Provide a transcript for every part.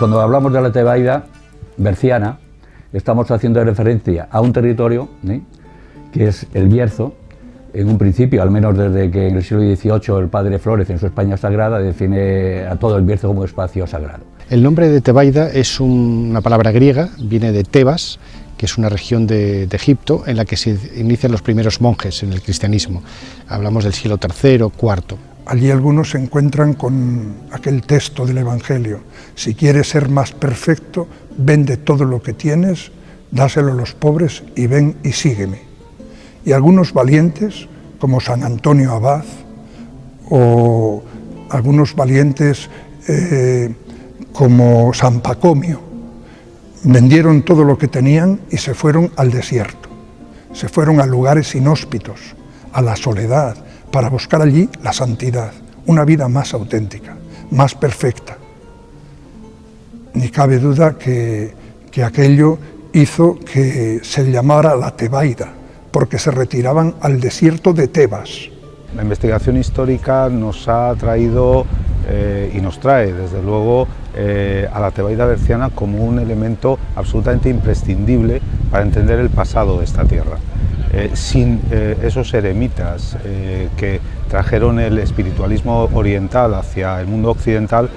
Cuando hablamos de la Tebaida berciana, estamos haciendo referencia a un territorio que es el Bierzo. En un principio, al menos desde que en el siglo XVIII el padre Flórez en su España Sagrada define a todo el Bierzo como espacio sagrado. El nombre de Tebaida es una palabra griega, viene de Tebas, que es una región de Egipto en la que se inician los primeros monjes en el cristianismo. Hablamos del siglo III, IV. Allí algunos se encuentran con aquel texto del Evangelio: si quieres ser más perfecto, vende todo lo que tienes, dáselo a los pobres y ven y sígueme. Y algunos valientes, como San Antonio Abad, o algunos valientes como San Pacomio, vendieron todo lo que tenían y se fueron al desierto, se fueron a lugares inhóspitos, a la soledad, para buscar allí la santidad, una vida más auténtica, más perfecta. Ni cabe duda que aquello hizo que se llamara la Tebaida, porque se retiraban al desierto de Tebas. La investigación histórica nos ha traído y nos trae, desde luego, a la Tebaida berciana como un elemento absolutamente imprescindible para entender el pasado de esta tierra. Sin esos eremitas que trajeron el espiritualismo oriental hacia el mundo occidental,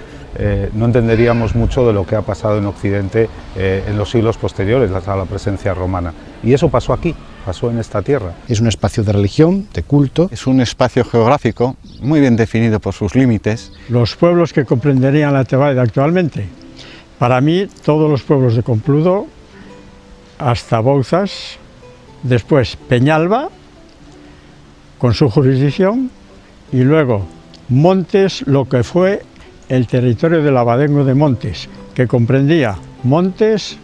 no entenderíamos mucho de lo que ha pasado en Occidente en los siglos posteriores a la presencia romana. Y eso pasó aquí, pasó en esta tierra. Es un espacio de religión, de culto. Es un espacio geográfico muy bien definido por sus límites. Los pueblos que comprenderían la Tebaida actualmente, para mí todos los pueblos de Compludo hasta Bouzas, después Peñalba con su jurisdicción y luego Montes, lo que fue el territorio del abadengo de Montes, que comprendía Montes,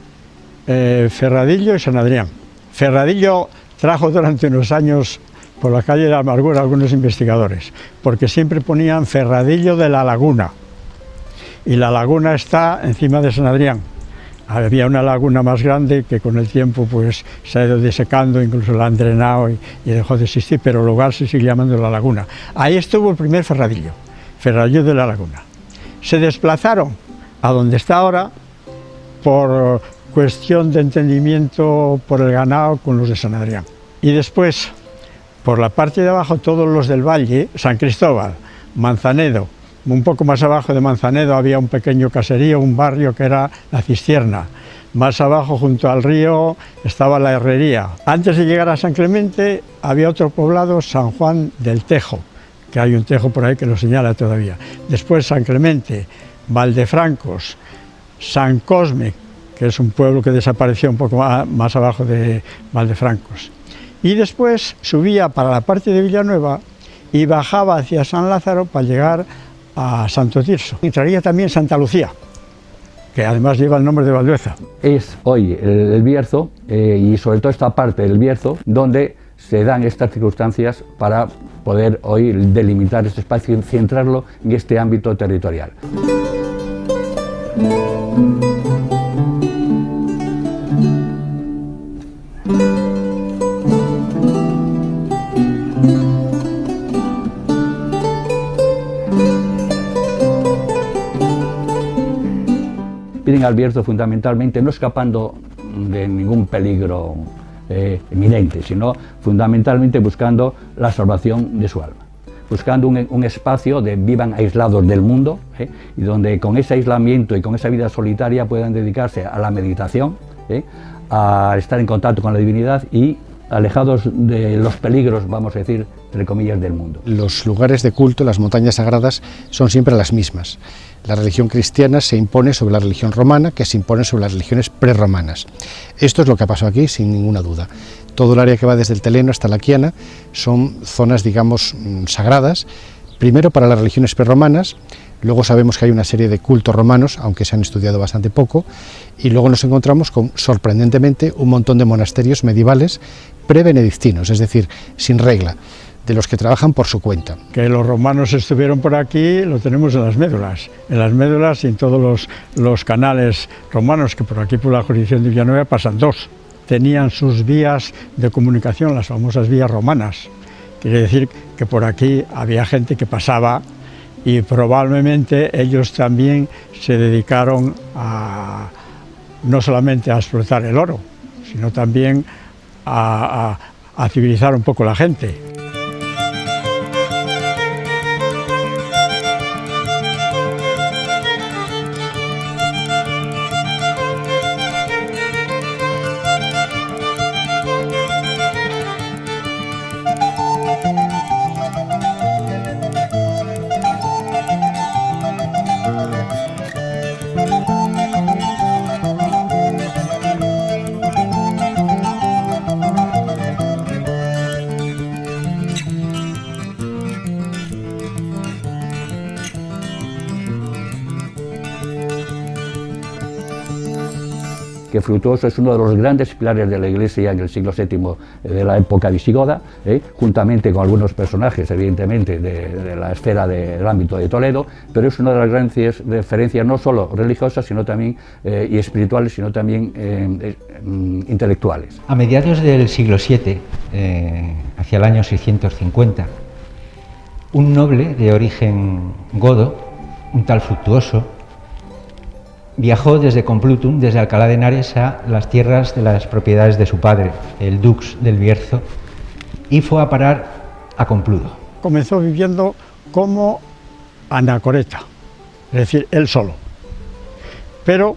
Ferradillo y San Adrián. Ferradillo trajo durante unos años por la calle de la Amargura a algunos investigadores, porque siempre ponían Ferradillo de la Laguna, y la laguna está encima de San Adrián. Había una laguna más grande que con el tiempo pues se ha ido desecando, incluso la han drenado y dejó de existir, pero el lugar se sigue llamando la laguna. Ahí estuvo el primer Ferradillo, Ferradillo de la Laguna. Se desplazaron a donde está ahora por cuestión de entendimiento por el ganado con los de San Adrián. Y después, por la parte de abajo, todos los del valle, San Cristóbal, Manzanedo, un poco más abajo de Manzanedo había un pequeño caserío, un barrio que era La Cistierna. Más abajo, junto al río, estaba la herrería. Antes de llegar a San Clemente, había otro poblado, San Juan del Tejo, que hay un tejo por ahí que lo señala todavía. Después San Clemente, Valdefrancos, San Cosme, que es un pueblo que desapareció un poco más abajo de Valdefrancos. Y después subía para la parte de Villanueva y bajaba hacia San Lázaro para llegar a Santo Tirso. Y traía también Santa Lucía, que además lleva el nombre de Valdueza. Es hoy el Bierzo y sobre todo esta parte del Bierzo donde se dan estas circunstancias para poder hoy delimitar este espacio y centrarlo en este ámbito territorial. Vienen al Bierzo fundamentalmente no escapando de ningún peligro eminente, sino fundamentalmente buscando la salvación de su alma, buscando un espacio de vivan aislados del mundo y donde con ese aislamiento y con esa vida solitaria puedan dedicarse a la meditación, a estar en contacto con la divinidad y alejados de los peligros, vamos a decir, entre comillas, del mundo. Los lugares de culto, las montañas sagradas, son siempre las mismas. La religión cristiana se impone sobre la religión romana, que se impone sobre las religiones prerromanas. Esto es lo que ha pasado aquí, sin ninguna duda. Todo el área que va desde el Teleno hasta la Quiana son zonas, digamos, sagradas, primero para las religiones prerromanas, luego sabemos que hay una serie de cultos romanos, aunque se han estudiado bastante poco, y luego nos encontramos con, sorprendentemente, un montón de monasterios medievales prebenedictinos, es decir, sin regla, de los que trabajan por su cuenta. Que los romanos estuvieron por aquí lo tenemos en las médulas y en todos los canales romanos, que por aquí por la jurisdicción de Villanueva pasan dos. Tenían sus vías de comunicación, las famosas vías romanas. Quiere decir que por aquí había gente que pasaba y probablemente ellos también se dedicaron no solamente a explotar el oro, sino también a civilizar un poco la gente. Que Frutuoso es uno de los grandes pilares de la Iglesia en el siglo VII de la época visigoda, juntamente con algunos personajes, evidentemente, de la esfera del ámbito de Toledo, pero es una de las grandes referencias no solo religiosas, sino también y espirituales, sino también intelectuales. A mediados del siglo VII, hacia el año 650, un noble de origen godo, un tal Frutuoso, viajó desde Complutum, desde Alcalá de Henares, a las tierras de las propiedades de su padre, el dux del Bierzo, y fue a parar a Compludo. Comenzó viviendo como anacoreta, es decir, él solo. Pero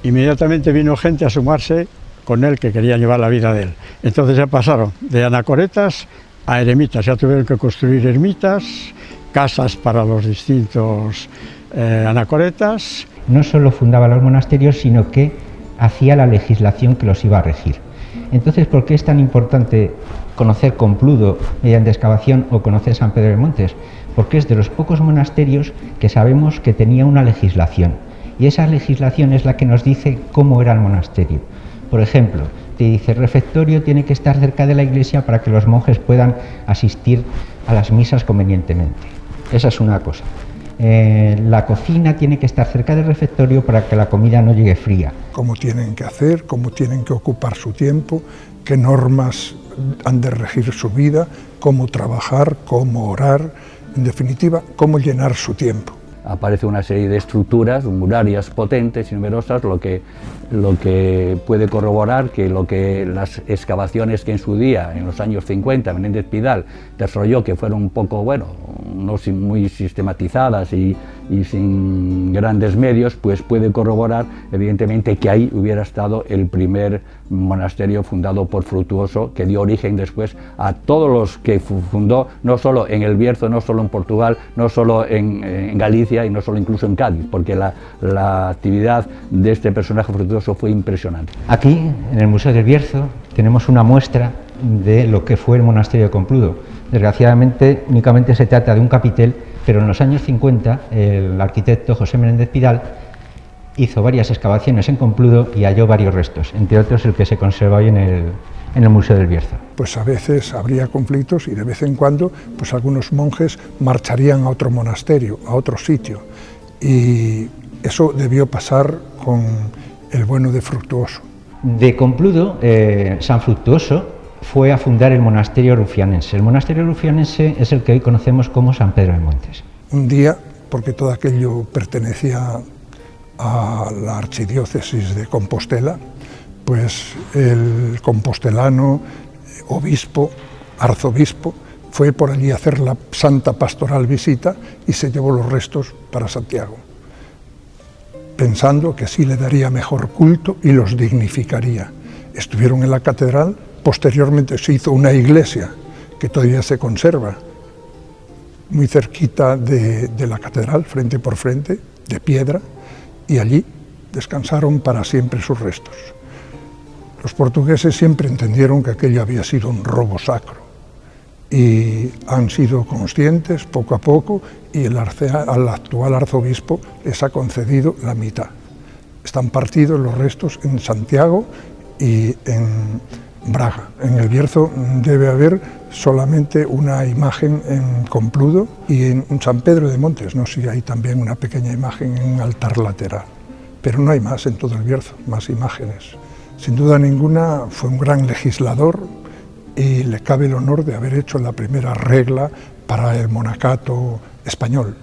inmediatamente vino gente a sumarse con él que quería llevar la vida de él. Entonces ya pasaron de anacoretas a eremitas, ya tuvieron que construir ermitas, casas para los distintos anacoretas. No solo fundaba los monasterios, sino que hacía la legislación que los iba a regir. Entonces, ¿por qué es tan importante conocer Compludo mediante excavación o conocer San Pedro de Montes? Porque es de los pocos monasterios que sabemos que tenía una legislación, y esa legislación es la que nos dice cómo era el monasterio. Por ejemplo, te dice, el refectorio tiene que estar cerca de la iglesia para que los monjes puedan asistir a las misas convenientemente. Esa es una cosa. La cocina tiene que estar cerca del refectorio para que la comida no llegue fría. Cómo tienen que hacer, cómo tienen que ocupar su tiempo, qué normas han de regir su vida, cómo trabajar, cómo orar, en definitiva, cómo llenar su tiempo. Aparece una serie de estructuras murarias potentes y numerosas, lo que puede corroborar que las excavaciones que en su día, en los años 50, Menéndez Pidal desarrolló, que fueron un poco, no muy sistematizadas y sin grandes medios, pues puede corroborar evidentemente que ahí hubiera estado el primer monasterio fundado por Frutuoso, que dio origen después a todos los que fundó, no solo en el Bierzo, no solo en Portugal, no solo en Galicia y no solo incluso en Cádiz, porque la actividad de este personaje Frutuoso fue impresionante. Aquí, en el Museo del Bierzo, tenemos una muestra de lo que fue el monasterio de Compludo. Desgraciadamente, únicamente se trata de un capitel, pero en los años 50, el arquitecto José Menéndez Pidal hizo varias excavaciones en Compludo y halló varios restos, entre otros el que se conserva hoy en el Museo del Bierzo. Pues a veces habría conflictos y de vez en cuando pues algunos monjes marcharían a otro monasterio, a otro sitio, y eso debió pasar con el bueno de Frutuoso. De Compludo, San Frutuoso fue a fundar el monasterio rufianense. El monasterio rufianense es el que hoy conocemos como San Pedro de Montes. Un día, porque todo aquello pertenecía a la archidiócesis de Compostela, pues el compostelano, obispo, arzobispo, fue por allí a hacer la santa pastoral visita y se llevó los restos para Santiago, pensando que así le daría mejor culto y los dignificaría. Estuvieron en la catedral, posteriormente se hizo una iglesia que todavía se conserva, muy cerquita de la catedral, frente por frente, de piedra, y allí descansaron para siempre sus restos. Los portugueses siempre entendieron que aquello había sido un robo sacro y han sido conscientes poco a poco, y al actual arzobispo les ha concedido la mitad. Están partidos los restos en Santiago y en Braga. En el Bierzo debe haber solamente una imagen en Compludo y en San Pedro de Montes, no sé si hay también una pequeña imagen en un altar lateral, pero no hay más en todo el Bierzo, más imágenes. Sin duda ninguna fue un gran legislador y le cabe el honor de haber hecho la primera regla para el monacato español,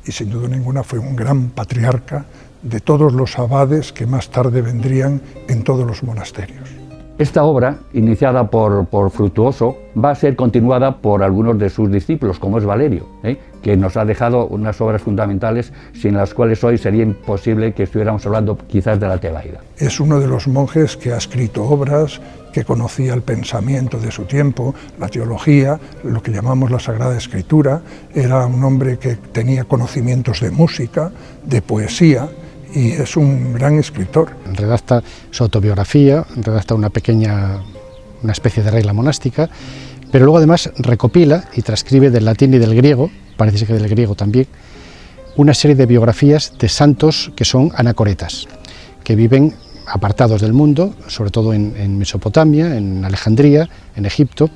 y sin duda ninguna fue un gran patriarca de todos los abades que más tarde vendrían en todos los monasterios. Esta obra, iniciada por Frutuoso, va a ser continuada por algunos de sus discípulos, como es Valerio, que nos ha dejado unas obras fundamentales sin las cuales hoy sería imposible que estuviéramos hablando quizás de la Tebaida. Es uno de los monjes que ha escrito obras, que conocía el pensamiento de su tiempo, la teología, lo que llamamos la Sagrada Escritura. Era un hombre que tenía conocimientos de música, de poesía, y es un gran escritor. Redacta su autobiografía, redacta una especie de regla monástica, pero luego además recopila y transcribe del latín y del griego, parece que del griego también, una serie de biografías de santos que son anacoretas, que viven apartados del mundo, sobre todo en Mesopotamia, en Alejandría, en Egipto,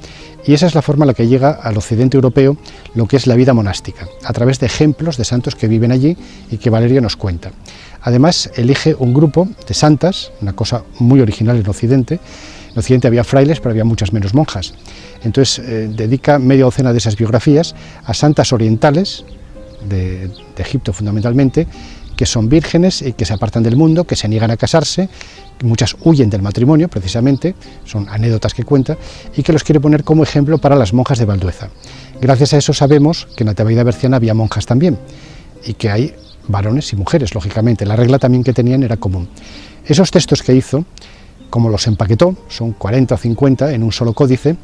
y esa es la forma en la que llega al occidente europeo lo que es la vida monástica, a través de ejemplos de santos que viven allí y que Valerio nos cuenta. Además, elige un grupo de santas, una cosa muy original en Occidente. En Occidente había frailes, pero había muchas menos monjas. Entonces, dedica media docena de esas biografías a santas orientales, de Egipto fundamentalmente, que son vírgenes y que se apartan del mundo, que se niegan a casarse, muchas huyen del matrimonio, precisamente, son anécdotas que cuenta, y que los quiere poner como ejemplo para las monjas de Valdueza. Gracias a eso sabemos que en la Tebaida berciana había monjas también, y que hay varones y mujeres, lógicamente. La regla también que tenían era común. Esos textos que hizo, como los empaquetó, son 40 o 50 en un solo códice,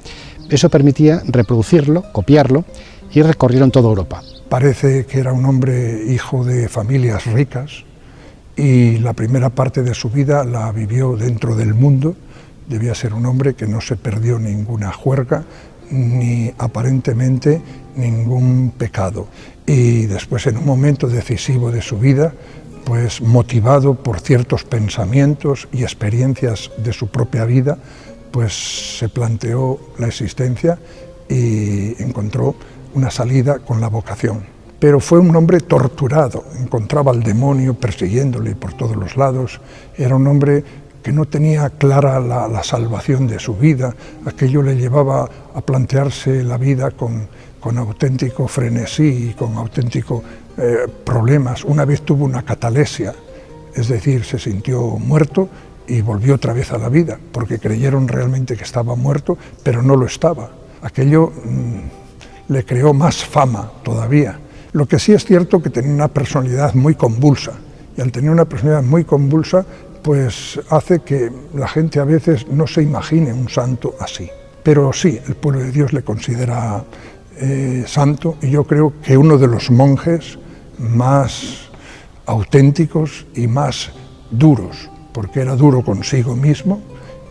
eso permitía reproducirlo, copiarlo, y recorrieron toda Europa. Parece que era un hombre hijo de familias ricas, y la primera parte de su vida la vivió dentro del mundo. Debía ser un hombre que no se perdió ninguna juerga, ni aparentemente ningún pecado. Y después, en un momento decisivo de su vida, pues motivado por ciertos pensamientos y experiencias de su propia vida, pues se planteó la existencia y encontró una salida con la vocación. Pero fue un hombre torturado, encontraba al demonio persiguiéndole por todos los lados, era un hombre que no tenía clara la salvación de su vida. Aquello le llevaba a plantearse la vida con auténtico frenesí y con auténticos problemas. Una vez tuvo una catalesia, es decir, se sintió muerto y volvió otra vez a la vida, porque creyeron realmente que estaba muerto, pero no lo estaba. Aquello le creó más fama todavía. Lo que sí es cierto que tenía una personalidad muy convulsa, y al tener una personalidad muy convulsa, pues hace que la gente a veces no se imagine un santo así. Pero sí, el pueblo de Dios le considera santo, y yo creo que uno de los monjes más auténticos y más duros, porque era duro consigo mismo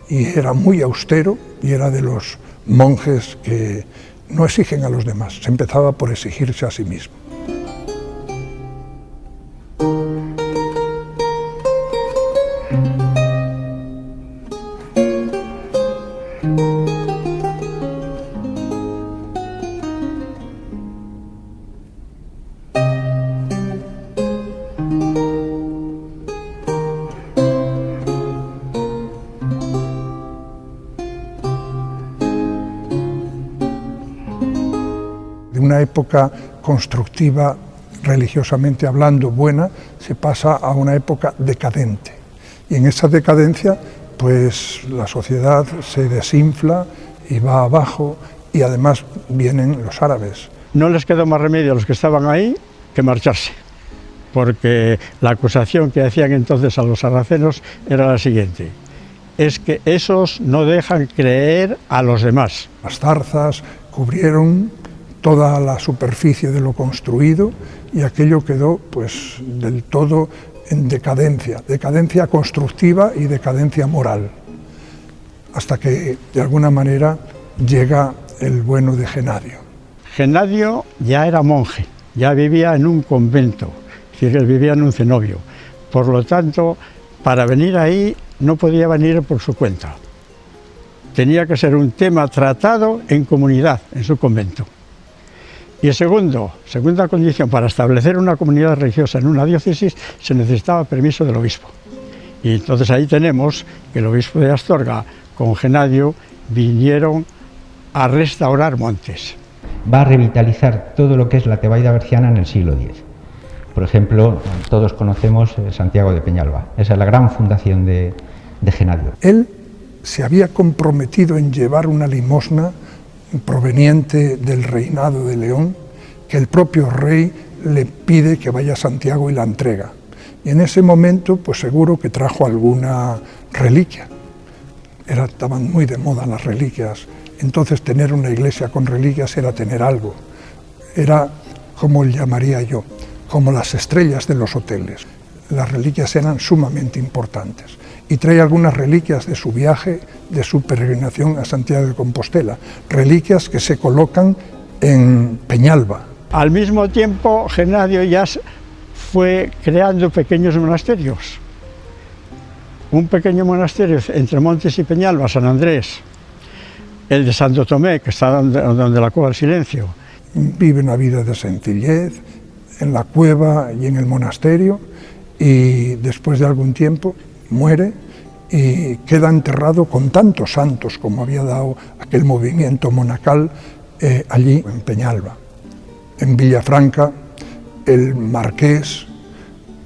y era muy austero, y era de los monjes que no exigen a los demás, se empezaba por exigirse a sí mismo. De una época constructiva, religiosamente hablando, buena, se pasa a una época decadente. Y en esa decadencia, pues la sociedad se desinfla y va abajo, y además vienen los árabes. No les quedó más remedio a los que estaban ahí que marcharse, porque la acusación que hacían entonces a los sarracenos era la siguiente: es que esos no dejan creer a los demás. Las zarzas cubrieron toda la superficie de lo construido, y aquello quedó pues del todo en decadencia constructiva y decadencia moral, hasta que de alguna manera llega el bueno de Genadio. Genadio ya era monje, ya vivía en un convento, es decir, él vivía en un cenobio. Por lo tanto, para venir ahí no podía venir por su cuenta. Tenía que ser un tema tratado en comunidad, en su convento. Y segunda condición, para establecer una comunidad religiosa en una diócesis se necesitaba permiso del obispo. Y entonces ahí tenemos que el obispo de Astorga con Genadio vinieron a restaurar montes. va a revitalizar todo lo que es la Tebaida berciana en el siglo X. Por ejemplo, todos conocemos Santiago de Peñalba, esa es la gran fundación de Genadio. Él se había comprometido en llevar una limosna proveniente del reinado de León, que el propio rey le pide que vaya a Santiago y la entrega. Y en ese momento, pues seguro que trajo alguna reliquia. Estaban muy de moda las reliquias. Entonces tener una iglesia con reliquias era tener algo. Era, como le llamaría yo, como las estrellas de los hoteles. Las reliquias eran sumamente importantes. Y trae algunas reliquias de su viaje, de su peregrinación a Santiago de Compostela. Reliquias que se colocan en Peñalba. Al mismo tiempo, Genadio ya fue creando pequeños monasterios. Un pequeño monasterio entre Montes y Peñalba, San Andrés, el de Santo Tomé, que está donde la Cueva del Silencio. Vive una vida de sencillez en la cueva y en el monasterio, y después de algún tiempo muere y queda enterrado con tantos santos como había dado aquel movimiento monacal allí en Peñalba. En Villafranca, el marqués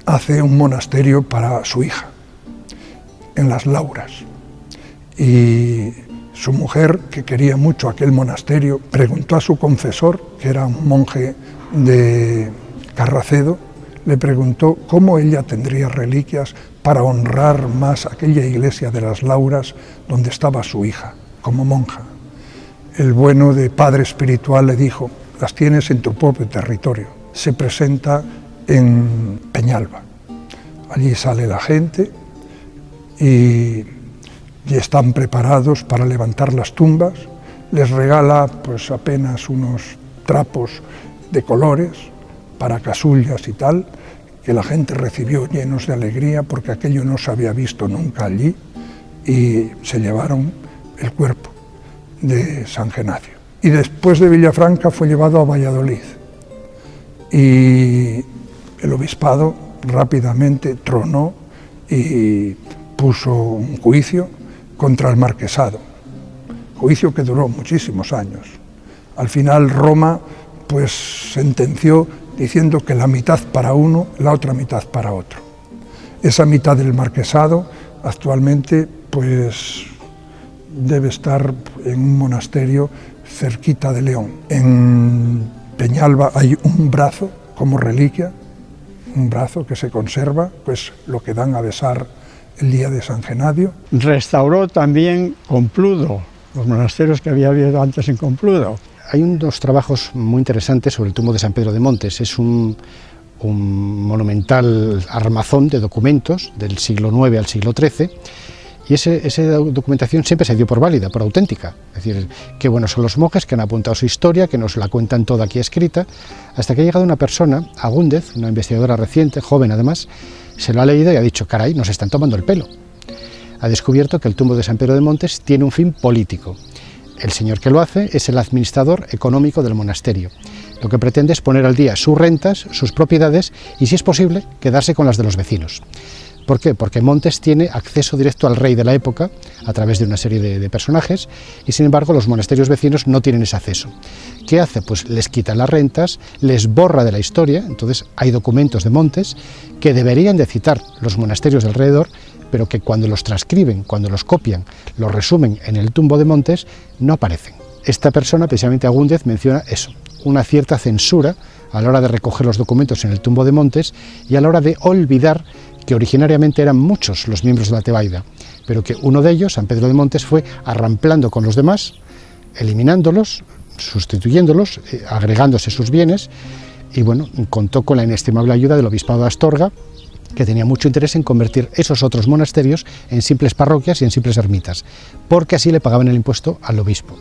hace un monasterio para su hija, en Las Lauras. Y su mujer, que quería mucho aquel monasterio, preguntó a su confesor, que era un monje de Carracedo, le preguntó cómo ella tendría reliquias para honrar más aquella iglesia de Las Lauras donde estaba su hija, como monja. El bueno de padre espiritual le dijo: las tienes en tu propio territorio. Se presenta en Peñalba. Allí sale la gente y están preparados para levantar las tumbas. Les regala pues apenas unos trapos de colores para casullas y tal, que la gente recibió llenos de alegría porque aquello no se había visto nunca allí, y se llevaron el cuerpo de San Genadio. Y después de Villafranca fue llevado a Valladolid, y el obispado rápidamente tronó y puso un juicio contra el marquesado, juicio que duró muchísimos años. Al final Roma pues sentenció diciendo que la mitad para uno, la otra mitad para otro. Esa mitad del marquesado actualmente pues debe estar en un monasterio cerquita de León. En Peñalba hay un brazo como reliquia, un brazo que se conserva, pues lo que dan a besar el día de San Genadio. Restauró también Compludo, los monasterios que había habido antes en Compludo. Hay unos trabajos muy interesantes sobre el tumbo de San Pedro de Montes. Es un monumental armazón de documentos del siglo IX al siglo XIII, y esa documentación siempre se dio por válida, por auténtica. Es decir, qué buenos son los monjes que han apuntado su historia, que nos la cuentan toda aquí escrita, hasta que ha llegado una persona, Agúndez, una investigadora reciente, joven además, se lo ha leído y ha dicho: caray, nos están tomando el pelo. Ha descubierto que el tumbo de San Pedro de Montes tiene un fin político. El señor que lo hace es el administrador económico del monasterio. Lo que pretende es poner al día sus rentas, sus propiedades y, si es posible, quedarse con las de los vecinos. ¿Por qué? Porque Montes tiene acceso directo al rey de la época a través de una serie de personajes, y sin embargo los monasterios vecinos no tienen ese acceso. ¿Qué hace? Pues les quita las rentas, les borra de la historia. Entonces hay documentos de Montes que deberían de citar los monasterios de alrededor, pero que cuando los transcriben, cuando los copian, los resumen en el tumbo de Montes, no aparecen. Esta persona, precisamente Agúndez, menciona eso, una cierta censura a la hora de recoger los documentos en el tumbo de Montes y a la hora de olvidar que originariamente eran muchos los miembros de la Tebaida, pero que uno de ellos, San Pedro de Montes, fue arramplando con los demás, eliminándolos, sustituyéndolos, agregándose sus bienes, y bueno, contó con la inestimable ayuda del obispado de Astorga, que tenía mucho interés en convertir esos otros monasterios en simples parroquias y en simples ermitas, porque así le pagaban el impuesto al obispo.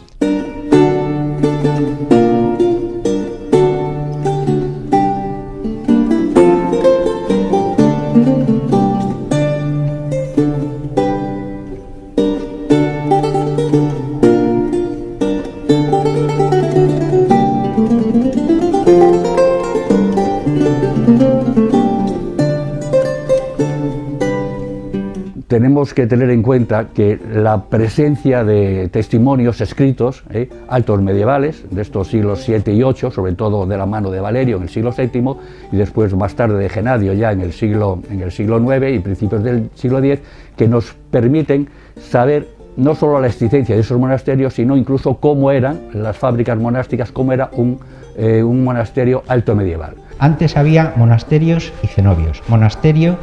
Tenemos tenemos que tener en cuenta que la presencia de testimonios escritos, altos medievales, de estos siglos 7 y 8, sobre todo de la mano de Valerio en el siglo VII, y después más tarde de Genadio ya en el siglo IX y principios del siglo X, que nos permiten saber no solo la existencia de esos monasterios, sino incluso cómo eran las fábricas monásticas, cómo era un monasterio alto medieval. Antes había monasterios y cenobios. Monasterio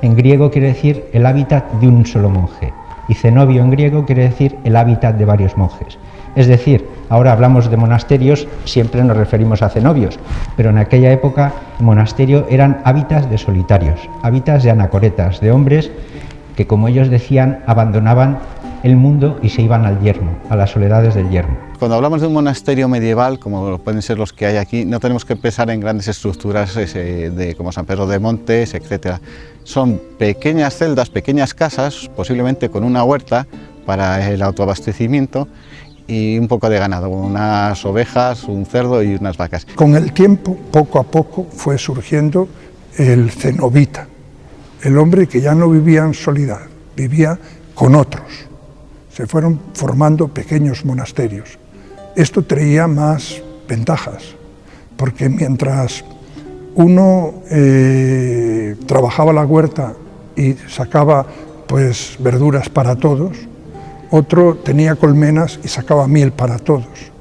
en griego quiere decir el hábitat de un solo monje y cenobio en griego quiere decir el hábitat de varios monjes. Es decir, ahora hablamos de monasterios, siempre nos referimos a cenobios, pero en aquella época el monasterio eran hábitats de solitarios, hábitats de anacoretas, de hombres que, como ellos decían, abandonaban el mundo y se iban al yermo, a las soledades del yermo. Cuando hablamos de un monasterio medieval, como pueden ser los que hay aquí, no tenemos que pensar en grandes estructuras como San Pedro de Montes, etc. Son pequeñas celdas, pequeñas casas, posiblemente con una huerta para el autoabastecimiento y un poco de ganado, unas ovejas, un cerdo y unas vacas. Con el tiempo, poco a poco, fue surgiendo el cenobita, el hombre que ya no vivía en soledad, vivía con otros. Se fueron formando pequeños monasterios. Esto traía más ventajas, porque mientras uno trabajaba la huerta y sacaba pues verduras para todos, otro tenía colmenas y sacaba miel para todos,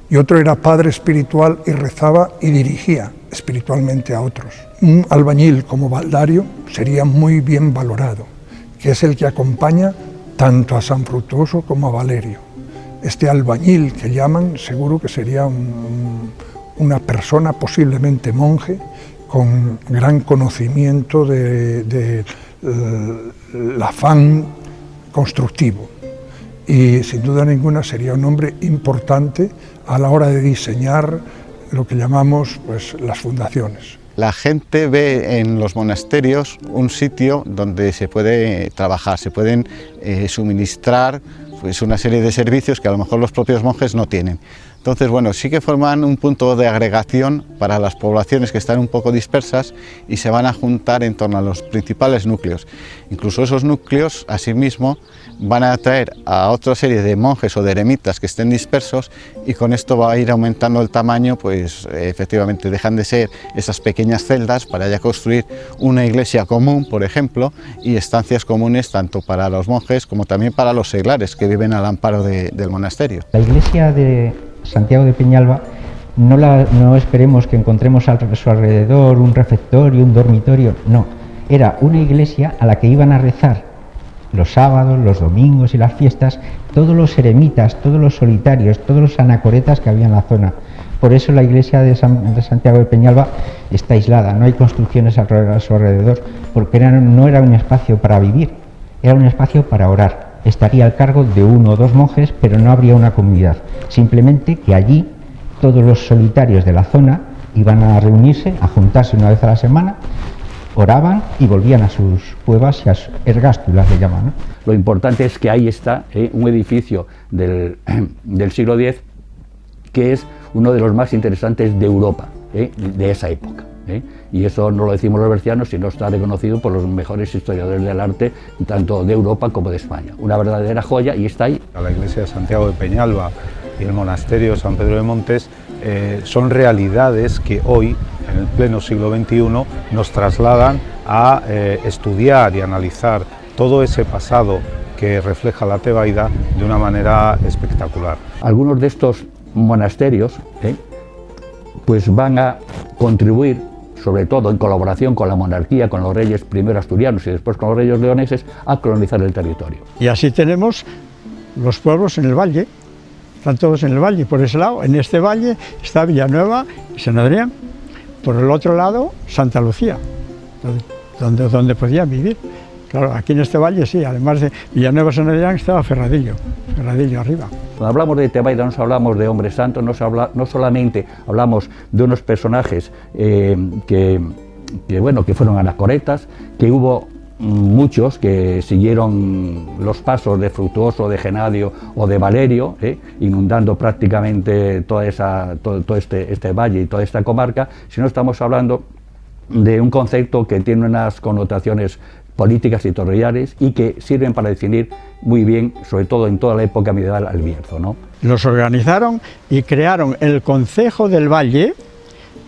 y otro era padre espiritual y rezaba y dirigía espiritualmente a otros. Un albañil como Baldario sería muy bien valorado, que es el que acompaña tanto a San Frutuoso como a Valerio. Este albañil que llaman, seguro que sería una persona, posiblemente monje, con gran conocimiento del afán constructivo. Y sin duda ninguna sería un hombre importante a la hora de diseñar lo que llamamos pues, las fundaciones. La gente ve en los monasterios un sitio donde se puede trabajar, se pueden suministrar pues, una serie de servicios que a lo mejor los propios monjes no tienen. Entonces, bueno, sí que forman un punto de agregación para las poblaciones que están un poco dispersas y se van a juntar en torno a los principales núcleos. Incluso esos núcleos, asimismo, van a atraer a otra serie de monjes o de eremitas que estén dispersos y con esto va a ir aumentando el tamaño, pues efectivamente dejan de ser esas pequeñas celdas para ya construir una iglesia común, por ejemplo, y estancias comunes tanto para los monjes como también para los seglares que viven al amparo del monasterio. La iglesia de Santiago de Peñalba no esperemos que encontremos a su alrededor un refectorio, un dormitorio, no, era una iglesia a la que iban a rezar los sábados, los domingos y las fiestas, todos los eremitas, todos los solitarios, todos los anacoretas que había en la zona. Por eso la iglesia de Santiago de Peñalba está aislada, no hay construcciones a su alrededor, porque no era un espacio para vivir, era un espacio para orar. Estaría al cargo de 1 o 2 monjes, pero no habría una comunidad. Simplemente que allí todos los solitarios de la zona iban a reunirse, a juntarse una vez a la semana, oraban y volvían a sus cuevas y a sus ergástulas, le llaman, ¿no? Lo importante es que ahí está un edificio del siglo X que es uno de los más interesantes de Europa, de esa época. Y eso no lo decimos los bercianos, sino está reconocido por los mejores historiadores del arte, tanto de Europa como de España. Una verdadera joya y está ahí. La iglesia de Santiago de Peñalba y el monasterio de San Pedro de Montes son realidades que hoy, en el pleno siglo XXI, nos trasladan a estudiar y analizar todo ese pasado que refleja la Tebaida de una manera espectacular. Algunos de estos monasterios pues van a contribuir, sobre todo en colaboración con la monarquía, con los reyes primero asturianos y después con los reyes leoneses, a colonizar el territorio. Y así tenemos los pueblos en el valle, están todos en el valle, por ese lado, en este valle está Villanueva y San Adrián, por el otro lado Santa Lucía, donde podían vivir. Claro, aquí en este valle sí, además de Villanueva y San Adrián estaba Ferradillo arriba. Cuando hablamos de Tebaida no hablamos de hombres santos, no solamente hablamos de unos personajes que fueron anacoretas, que hubo muchos que siguieron los pasos de Frutuoso, de Genadio o de Valerio, inundando prácticamente todo este valle y toda esta comarca, sino estamos hablando de un concepto que tiene unas connotaciones políticas territoriales y que sirven para definir muy bien, sobre todo en toda la época medieval, al Bierzo, ¿no? Los organizaron y crearon el Concejo del Valle,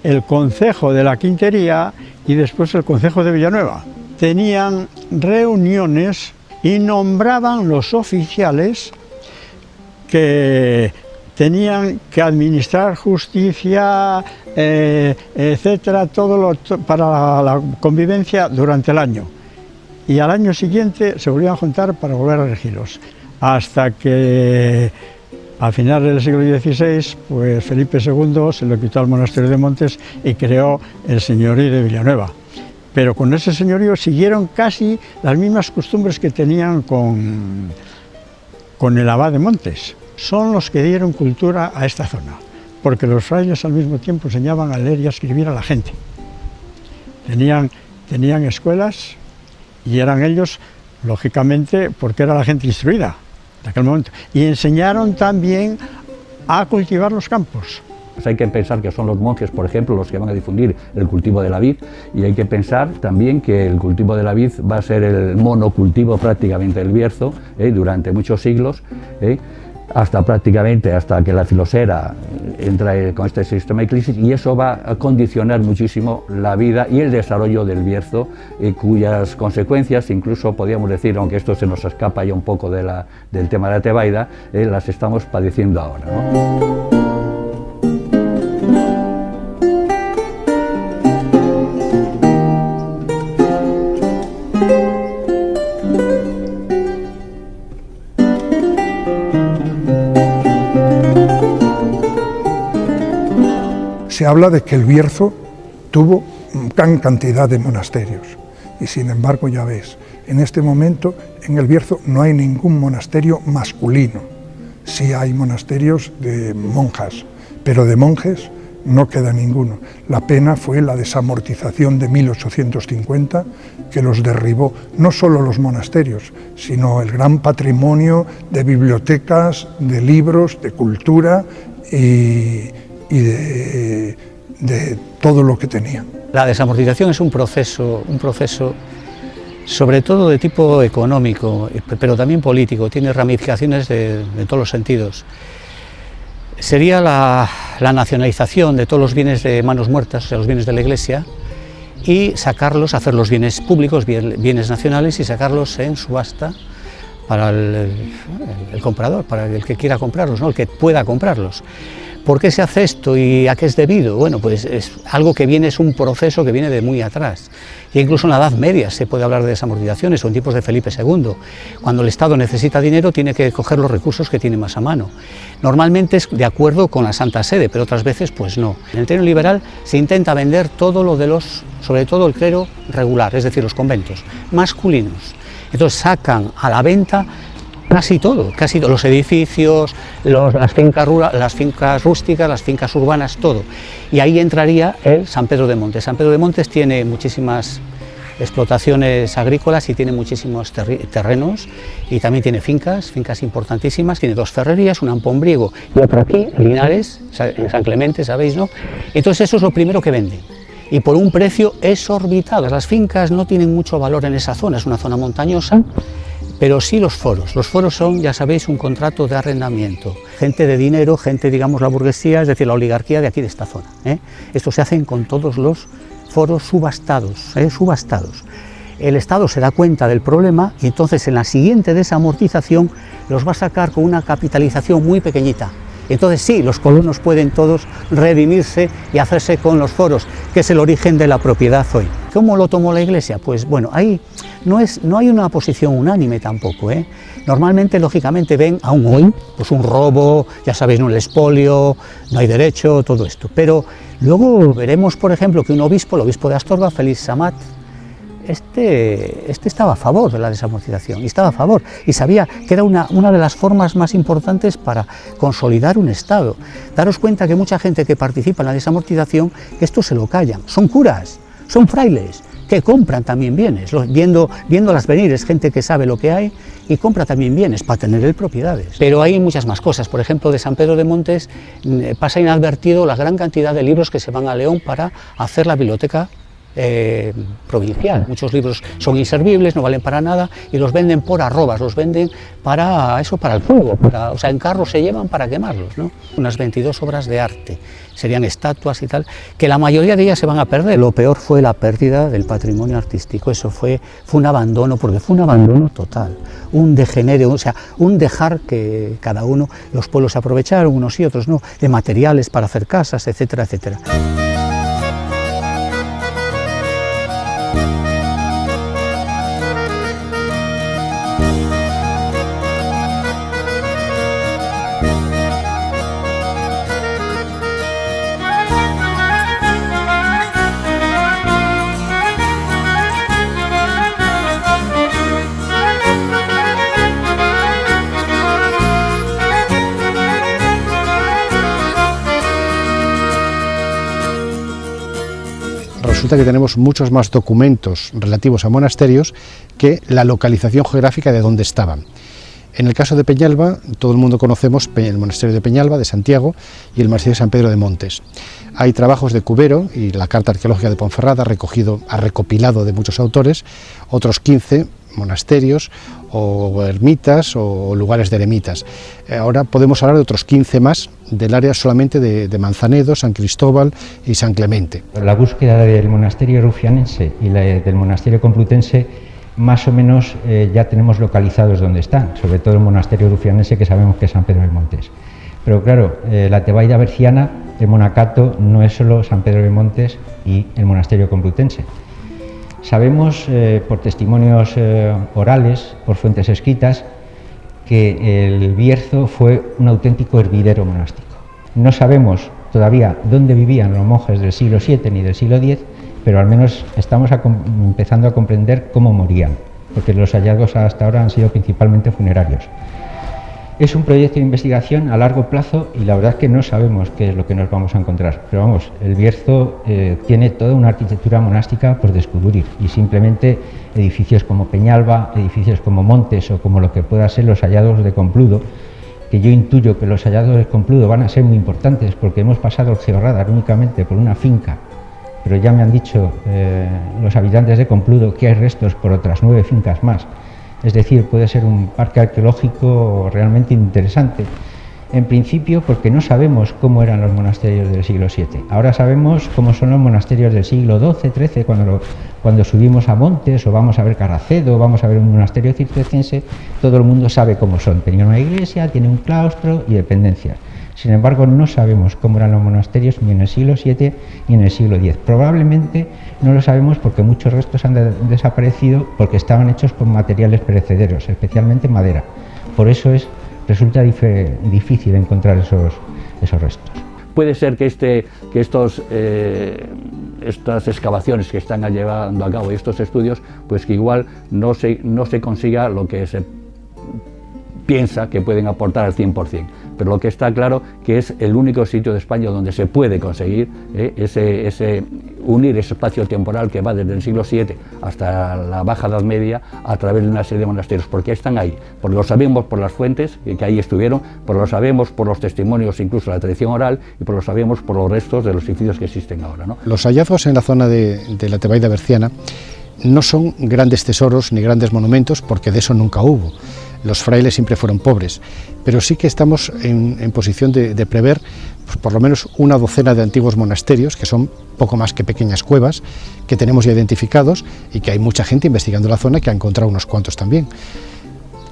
el Concejo de la Quintería y después el Concejo de Villanueva. Tenían reuniones y nombraban los oficiales que tenían que administrar justicia, etcétera, para la convivencia durante el año. Y al año siguiente se volvían a juntar para volver a regirlos. Hasta que a finales del siglo XVI, pues Felipe II se lo quitó al monasterio de Montes y creó el señorío de Villanueva. Pero con ese señorío siguieron casi las mismas costumbres que tenían con el abad de Montes. Son los que dieron cultura a esta zona, porque los frailes al mismo tiempo enseñaban a leer y a escribir a la gente. Tenían escuelas y eran ellos, lógicamente, porque era la gente instruida de aquel momento. Y enseñaron también a cultivar los campos. Pues hay que pensar que son los monjes, por ejemplo, los que van a difundir el cultivo de la vid, y hay que pensar también que el cultivo de la vid va a ser el monocultivo prácticamente del Bierzo durante muchos siglos, hasta que la filosera entra con este sistema de crisis, y eso va a condicionar muchísimo la vida y el desarrollo del Bierzo, cuyas consecuencias, incluso podríamos decir, aunque esto se nos escapa ya un poco del tema de la Tebaida, las estamos padeciendo ahora, ¿no? Se habla de que el Bierzo tuvo gran cantidad de monasterios y sin embargo ya ves, en este momento en el Bierzo no hay ningún monasterio masculino. Sí hay monasterios de monjas, pero de monjes no queda ninguno. La pena fue la desamortización de 1850 que los derribó, no solo los monasterios, sino el gran patrimonio de bibliotecas, de libros, de cultura y de todo lo que tenían. La desamortización es un proceso sobre todo de tipo económico, pero también político, tiene ramificaciones de todos los sentidos. Sería la nacionalización de todos los bienes de manos muertas, o sea, los bienes de la Iglesia, y sacarlos, hacer los bienes públicos, bienes nacionales, y sacarlos en subasta para el comprador, para el que quiera comprarlos, ¿no? El que pueda comprarlos. ¿Por qué se hace esto y a qué es debido? Bueno, pues es algo que viene, es un proceso que viene de muy atrás. Y incluso en la Edad Media se puede hablar de desamortizaciones, o en tiempos de Felipe II. Cuando el Estado necesita dinero tiene que coger los recursos que tiene más a mano. Normalmente es de acuerdo con la Santa Sede, pero otras veces pues no. En el terreno liberal se intenta vender todo lo de sobre todo el clero regular, es decir, los conventos masculinos. Entonces sacan a la venta casi todo, los edificios, las fincas rústicas, las fincas urbanas, todo. Y ahí entraría el San Pedro de Montes. San Pedro de Montes tiene muchísimas explotaciones agrícolas y tiene muchísimos terrenos, y también tiene fincas importantísimas, tiene 2 ferrerías, una en Pombriego y otra aquí, en Linares, en San Clemente, ¿sabéis, no? Entonces eso es lo primero que venden, y por un precio exorbitado. Las fincas no tienen mucho valor en esa zona, es una zona montañosa, pero sí los foros. Los foros son, ya sabéis, un contrato de arrendamiento. Gente de dinero, gente, digamos, la burguesía, es decir, la oligarquía de aquí, de esta zona. Esto se hacen con todos los foros subastados. El Estado se da cuenta del problema y entonces en la siguiente desamortización los va a sacar con una capitalización muy pequeñita. Entonces sí, los colonos pueden todos redimirse y hacerse con los foros, que es el origen de la propiedad hoy. ¿Cómo lo tomó la Iglesia? Pues bueno, ahí no hay una posición unánime tampoco, Normalmente, lógicamente, ven aún hoy pues un robo, ya sabéis, ¿no? El expolio, no hay derecho, todo esto. Pero luego veremos, por ejemplo, que un obispo, el obispo de Astorga, Félix Amat, este estaba a favor de la desamortización, y estaba a favor, y sabía que era una de las formas más importantes para consolidar un Estado. Daros cuenta que mucha gente que participa en la desamortización, que esto se lo callan, son curas, son frailes, que compran también bienes, viéndolas venir, es gente que sabe lo que hay y compra también bienes para tener propiedades. Pero hay muchas más cosas. Por ejemplo, de San Pedro de Montes pasa inadvertido la gran cantidad de libros que se van a León para hacer la biblioteca provincial. Muchos libros son inservibles, no valen para nada y los venden por arrobas, los venden para eso, para el fuego, o sea, en carros se llevan para quemarlos, ¿no? Unas 22 obras de arte, serían estatuas y tal, que la mayoría de ellas se van a perder. Lo peor fue la pérdida del patrimonio artístico, eso fue un abandono, porque fue un abandono total, un degenere, o sea, un dejar que cada uno, los pueblos se aprovecharon, unos y otros no, de materiales para hacer casas, etcétera, etcétera. Resulta que tenemos muchos más documentos relativos a monasterios que la localización geográfica de dónde estaban. En el caso de Peñalba, todo el mundo conocemos el monasterio de Peñalba, de Santiago, y el monasterio de San Pedro de Montes. Hay trabajos de Cubero y la Carta Arqueológica de Ponferrada ha recopilado de muchos autores otros 15 monasterios o ermitas o lugares de eremitas. Ahora podemos hablar de otros 15 más del área solamente de Manzanedo, San Cristóbal y San Clemente. La búsqueda del monasterio rufianense y la del monasterio complutense más o menos ya tenemos localizados dónde están, sobre todo el monasterio rufianense, que sabemos que es San Pedro de Montes. Pero claro, la Tebaida berciana, el monacato, no es solo San Pedro de Montes y el monasterio complutense. Sabemos por testimonios orales, por fuentes escritas, que el Bierzo fue un auténtico hervidero monástico. No sabemos todavía dónde vivían los monjes del siglo VII ni del siglo X, pero al menos estamos empezando a comprender cómo morían, porque los hallazgos hasta ahora han sido principalmente funerarios. Es un proyecto de investigación a largo plazo y la verdad es que no sabemos qué es lo que nos vamos a encontrar, pero vamos, el Bierzo tiene toda una arquitectura monástica por descubrir y simplemente edificios como Peñalba, edificios como Montes o como lo que pueda ser los hallazgos de Compludo, que yo intuyo que los hallazgos de Compludo van a ser muy importantes porque hemos pasado el Georradar únicamente por una finca, pero ya me han dicho los habitantes de Compludo que hay restos por otras 9 fincas más. Es decir, puede ser un parque arqueológico realmente interesante. En principio, porque no sabemos cómo eran los monasterios del siglo VII. Ahora sabemos cómo son los monasterios del siglo XII, XIII, cuando subimos a Montes o vamos a ver Carracedo, o vamos a ver un monasterio cisterciense, todo el mundo sabe cómo son. Tenían una iglesia, tiene un claustro y dependencias. Sin embargo, no sabemos cómo eran los monasterios ni en el siglo VII ni en el siglo X. Probablemente no lo sabemos porque muchos restos han desaparecido porque estaban hechos con materiales perecederos, especialmente madera. Por eso resulta difícil encontrar esos restos. Puede ser que estas excavaciones que están llevando a cabo y estos estudios, pues que igual no se consiga lo que se piensa que pueden aportar al 100%, pero lo que está claro que es el único sitio de España donde se puede conseguir unir ese espacio temporal que va desde el siglo VII hasta la Baja Edad Media a través de una serie de monasterios, porque están ahí, porque lo sabemos por las fuentes que ahí estuvieron, porque lo sabemos por los testimonios, incluso la tradición oral, y por lo sabemos por los restos de los edificios que existen ahora, ¿no? Los hallazgos en la zona de la Tebaida berciana no son grandes tesoros ni grandes monumentos, porque de eso nunca hubo. Los frailes siempre fueron pobres, pero sí que estamos en posición de prever pues, por lo menos una docena de antiguos monasterios, que son poco más que pequeñas cuevas, que tenemos ya identificados y que hay mucha gente investigando la zona que ha encontrado unos cuantos también.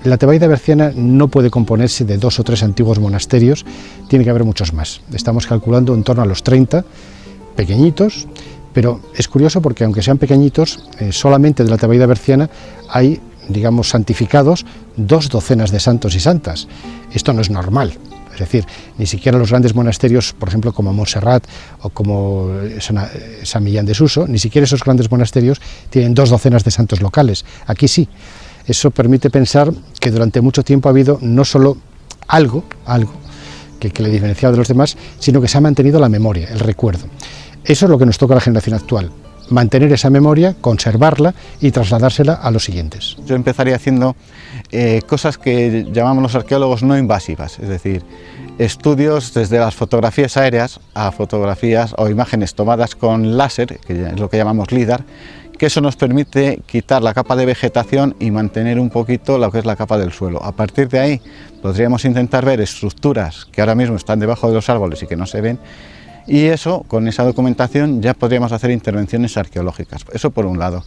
La Tebaida berciana no puede componerse de 2 o 3 antiguos monasterios, tiene que haber muchos más. Estamos calculando en torno a los 30, pequeñitos, pero es curioso porque aunque sean pequeñitos, solamente de la Tebaida berciana hay, digamos, santificados 2 docenas de santos y santas. Esto no es normal, es decir, ni siquiera los grandes monasterios, por ejemplo, como Montserrat o como San Millán de Suso, ni siquiera esos grandes monasterios tienen 2 docenas de santos locales. Aquí sí. Eso permite pensar que durante mucho tiempo ha habido no solo algo que le diferenciaba de los demás, sino que se ha mantenido la memoria, el recuerdo. Eso es lo que nos toca a la generación actual. Mantener esa memoria, conservarla y trasladársela a los siguientes. Yo empezaría haciendo cosas que llamamos los arqueólogos no invasivas, es decir, estudios desde las fotografías aéreas a fotografías o imágenes tomadas con láser, que es lo que llamamos LIDAR, que eso nos permite quitar la capa de vegetación y mantener un poquito lo que es la capa del suelo. A partir de ahí podríamos intentar ver estructuras que ahora mismo están debajo de los árboles y que no se ven, y eso, con esa documentación, ya podríamos hacer intervenciones arqueológicas. Eso por un lado.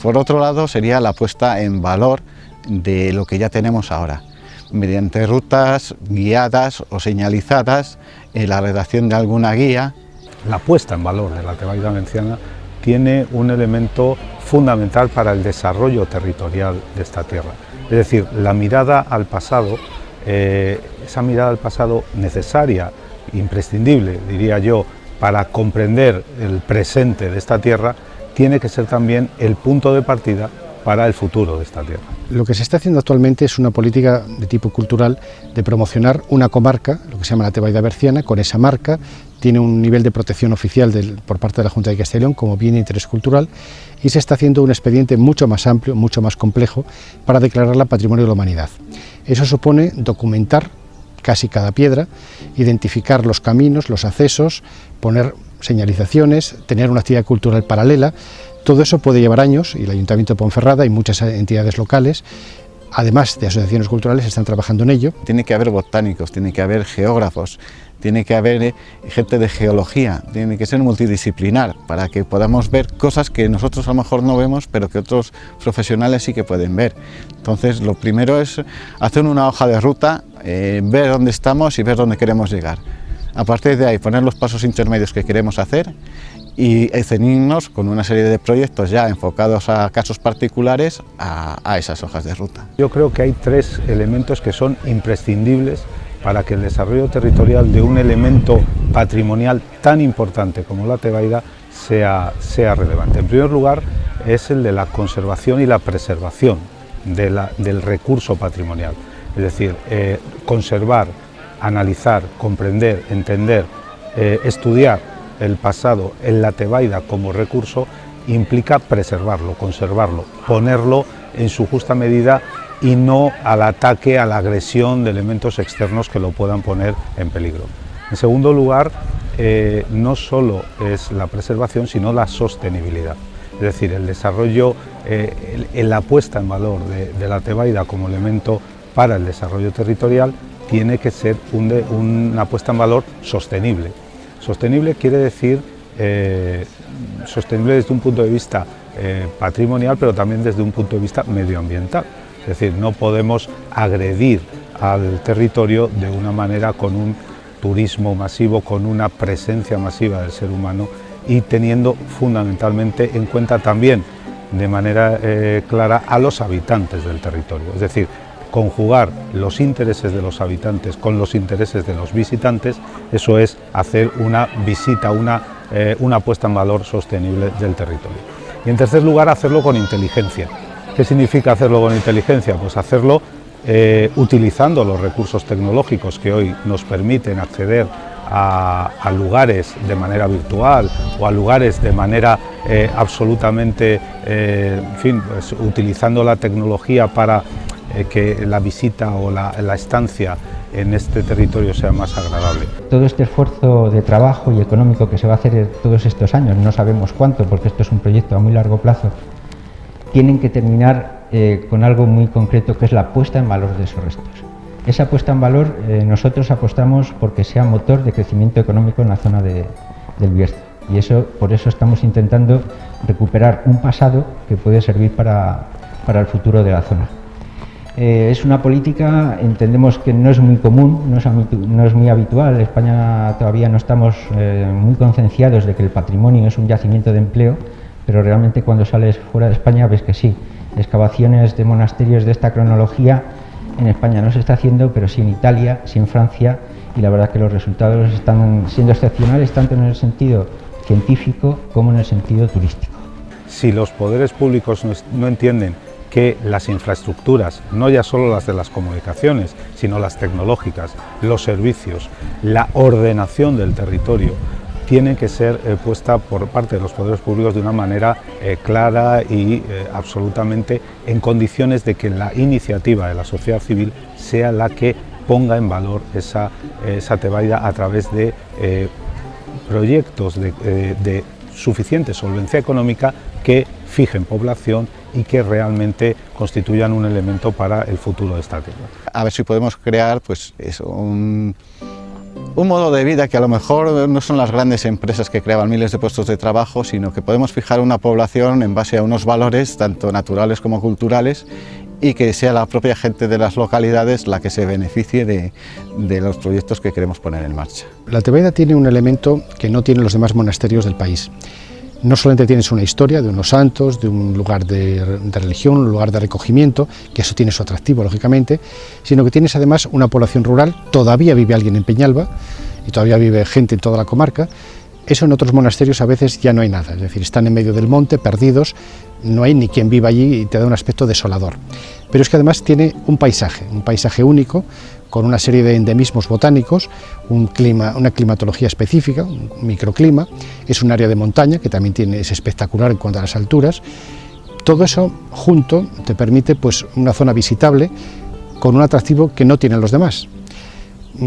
Por otro lado sería la puesta en valor de lo que ya tenemos ahora, mediante rutas guiadas o señalizadas, la redacción de alguna guía. La puesta en valor de la Tebaida Valenciana tiene un elemento fundamental para el desarrollo territorial de esta tierra. Es decir, la mirada al pasado, esa mirada al pasado necesaria, imprescindible, diría yo, para comprender el presente de esta tierra, tiene que ser también el punto de partida para el futuro de esta tierra. Lo que se está haciendo actualmente es una política de tipo cultural de promocionar una comarca, lo que se llama la Tebaida Berciana. Con esa marca tiene un nivel de protección oficial por parte de la Junta de Castilla y León como bien de interés cultural, y se está haciendo un expediente mucho más amplio, mucho más complejo, para declararla Patrimonio de la Humanidad. Eso supone documentar casi cada piedra, identificar los caminos, los accesos, poner señalizaciones, tener una actividad cultural paralela. Todo eso puede llevar años, y el Ayuntamiento de Ponferrada y muchas entidades locales, además de asociaciones culturales, están trabajando en ello. Tiene que haber botánicos, tiene que haber geógrafos, tiene que haber gente de geología, tiene que ser multidisciplinar para que podamos ver cosas que nosotros a lo mejor no vemos, pero que otros profesionales sí que pueden ver. Entonces, lo primero es hacer una hoja de ruta, ver dónde estamos y ver dónde queremos llegar. A partir de ahí, poner los pasos intermedios que queremos hacer y ceñirnos con una serie de proyectos ya enfocados a casos particulares a esas hojas de ruta. Yo creo que hay tres elementos que son imprescindibles para que el desarrollo territorial de un elemento patrimonial tan importante como la Tebaida sea relevante. En primer lugar, es el de la conservación y la preservación del recurso patrimonial. Es decir, conservar, analizar, comprender, entender, estudiar el pasado en la Tebaida como recurso implica preservarlo, conservarlo, ponerlo en su justa medida y no al ataque, a la agresión de elementos externos que lo puedan poner en peligro. En segundo lugar, no solo es la preservación, sino la sostenibilidad. Es decir, el desarrollo, la puesta en valor de la Tebaida como elemento para el desarrollo territorial tiene que ser una puesta en valor sostenible. Sostenible quiere decir sostenible desde un punto de vista patrimonial, pero también desde un punto de vista medioambiental. Es decir, no podemos agredir al territorio de una manera con un turismo masivo, con una presencia masiva del ser humano y teniendo fundamentalmente en cuenta también de manera clara a los habitantes del territorio. Es decir, conjugar los intereses de los habitantes con los intereses de los visitantes, eso es hacer una visita, una puesta en valor sostenible del territorio. Y en tercer lugar, hacerlo con inteligencia. ¿Qué significa hacerlo con inteligencia? Pues hacerlo utilizando los recursos tecnológicos que hoy nos permiten acceder a lugares de manera virtual o a lugares de manera absolutamente, en fin, pues, utilizando la tecnología para que la visita o la estancia en este territorio sea más agradable. Todo este esfuerzo de trabajo y económico que se va a hacer todos estos años, no sabemos cuánto, porque esto es un proyecto a muy largo plazo, tienen que terminar con algo muy concreto, que es la puesta en valor de esos restos. Esa puesta en valor, nosotros apostamos porque sea motor de crecimiento económico en la zona del Bierzo, y por eso estamos intentando recuperar un pasado que puede servir para el futuro de la zona. Es una política, entendemos que no es muy común, no es muy habitual. En España todavía no estamos muy concienciados de que el patrimonio es un yacimiento de empleo, pero realmente cuando sales fuera de España ves que sí. Excavaciones de monasterios de esta cronología en España no se está haciendo, pero sí en Italia, sí en Francia, y la verdad que los resultados están siendo excepcionales tanto en el sentido científico como en el sentido turístico. Si los poderes públicos no entienden que las infraestructuras, no ya solo las de las comunicaciones, sino las tecnológicas, los servicios, la ordenación del territorio, tienen que ser puesta por parte de los poderes públicos de una manera clara y absolutamente en condiciones de que la iniciativa de la sociedad civil sea la que ponga en valor esa Tebaida a través de proyectos de suficiente solvencia económica que fijen población y que realmente constituyan un elemento para el futuro de esta tierra. A ver si podemos crear pues eso, un modo de vida que a lo mejor no son las grandes empresas que creaban miles de puestos de trabajo, sino que podemos fijar una población en base a unos valores tanto naturales como culturales y que sea la propia gente de las localidades la que se beneficie de los proyectos que queremos poner en marcha. La Tebaida tiene un elemento que no tienen los demás monasterios del país. No solamente tienes una historia de unos santos, de un lugar de religión, un lugar de recogimiento, que eso tiene su atractivo, lógicamente, sino que tienes además una población rural, todavía vive alguien en Peñalba y todavía vive gente en toda la comarca. Eso en otros monasterios a veces ya no hay nada, es decir, están en medio del monte, perdidos, no hay ni quien viva allí y te da un aspecto desolador. Pero es que además tiene un paisaje único, con una serie de endemismos botánicos, un clima, una climatología específica, un microclima, es un área de montaña que también es espectacular en cuanto a las alturas. Todo eso junto te permite pues una zona visitable con un atractivo que no tienen los demás.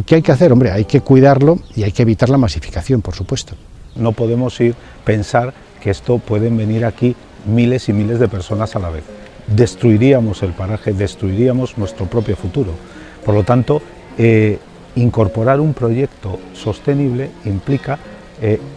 ¿Qué hay que hacer? Hombre, hay que cuidarlo y hay que evitar la masificación, por supuesto. No podemos pensar que esto pueden venir aquí miles y miles de personas a la vez. Destruiríamos el paraje, destruiríamos nuestro propio futuro. Por lo tanto, incorporar un proyecto sostenible implica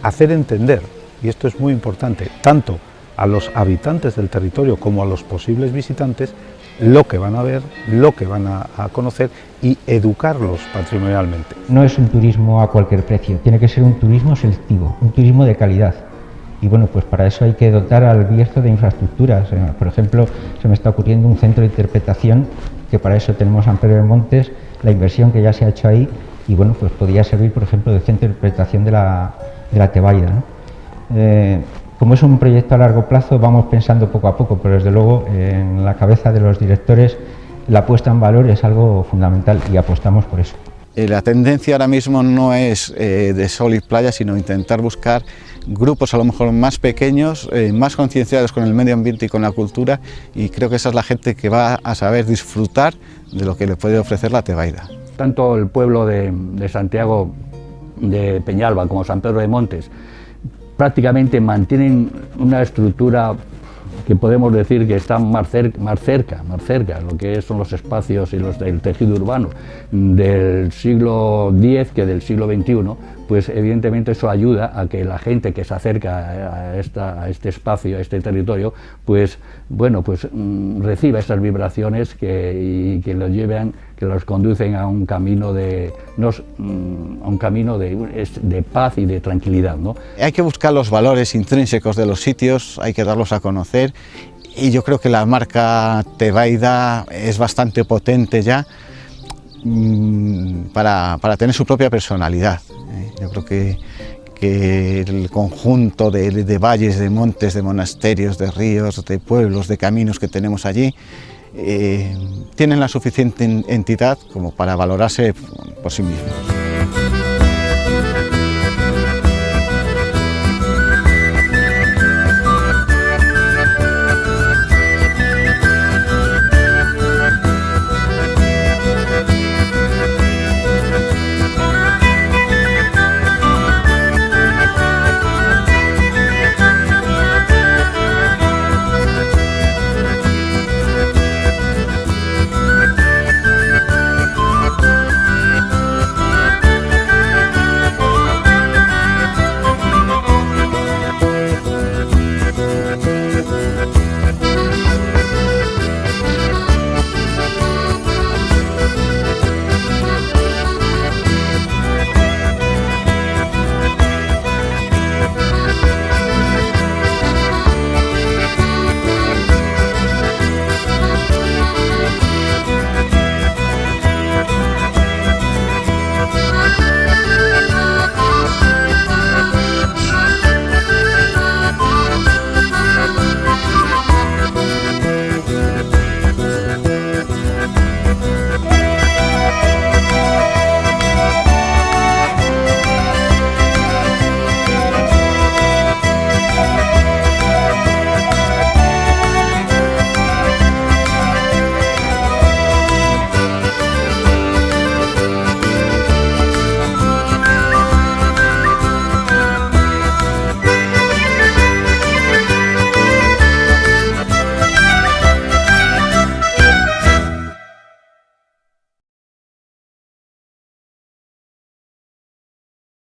hacer entender, y esto es muy importante, tanto a los habitantes del territorio como a los posibles visitantes, lo que van a ver, lo que van a conocer y educarlos patrimonialmente. No es un turismo a cualquier precio, tiene que ser un turismo selectivo, un turismo de calidad. Y bueno, pues para eso hay que dotar al Bierzo de infraestructuras. Por ejemplo, se me está ocurriendo un centro de interpretación, que para eso tenemos San Pedro de Montes, la inversión que ya se ha hecho ahí, y bueno, pues podría servir, por ejemplo, de centro de interpretación de la Tebaida, ¿no? Como es un proyecto a largo plazo, vamos pensando poco a poco, pero desde luego en la cabeza de los directores la puesta en valor es algo fundamental y apostamos por eso. La tendencia ahora mismo no es de sol y playa, sino intentar buscar grupos a lo mejor más pequeños, más concienciados con el medio ambiente y con la cultura, y creo que esa es la gente que va a saber disfrutar de lo que le puede ofrecer la Tebaida. Tanto el pueblo de Santiago de Peñalba como San Pedro de Montes prácticamente mantienen una estructura que podemos decir que están más cerca, lo que son los espacios y el tejido urbano del siglo X que del siglo XXI, pues evidentemente eso ayuda a que la gente que se acerca a este espacio, a este territorio, pues bueno, pues reciba esas vibraciones y que los lleven, que los conducen a un camino de paz y de tranquilidad, ¿no? Hay que buscar los valores intrínsecos de los sitios, hay que darlos a conocer, y yo creo que la marca Tebaida es bastante potente ya para tener su propia personalidad. Yo creo que el conjunto de valles, de montes, de monasterios, de ríos, de pueblos, de caminos que tenemos allí, tienen la suficiente entidad como para valorarse por sí mismos.